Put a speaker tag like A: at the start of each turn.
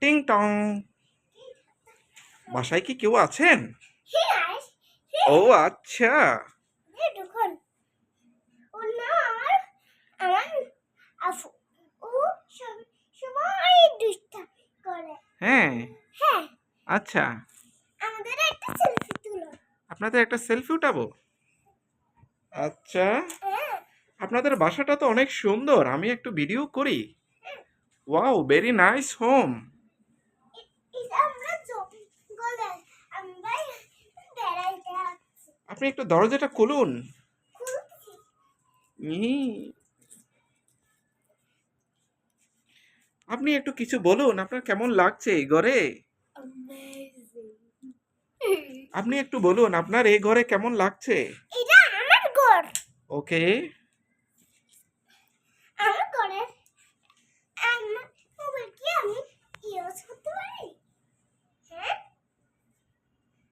A: টিং টং। বাসায় কি কেউ আছেন? ও আচ্ছা। হ্যাঁ, আচ্ছা। আপনাদের একটা সেলফি উঠাবো? আচ্ছা, আপনাদের বাসাটা তো অনেক সুন্দর, আমি একটু ভিডিও করি। Wow, very nice home. আপনি একটু দরজাটা খুলুন। আপনি একটু কিছু বলুন, আপনার কেমন লাগছে এই ঘরে? আপনি একটু বলুন আপনার এই ঘরে কেমন লাগছে?
B: এটা আমার ঘর।
A: ওকে।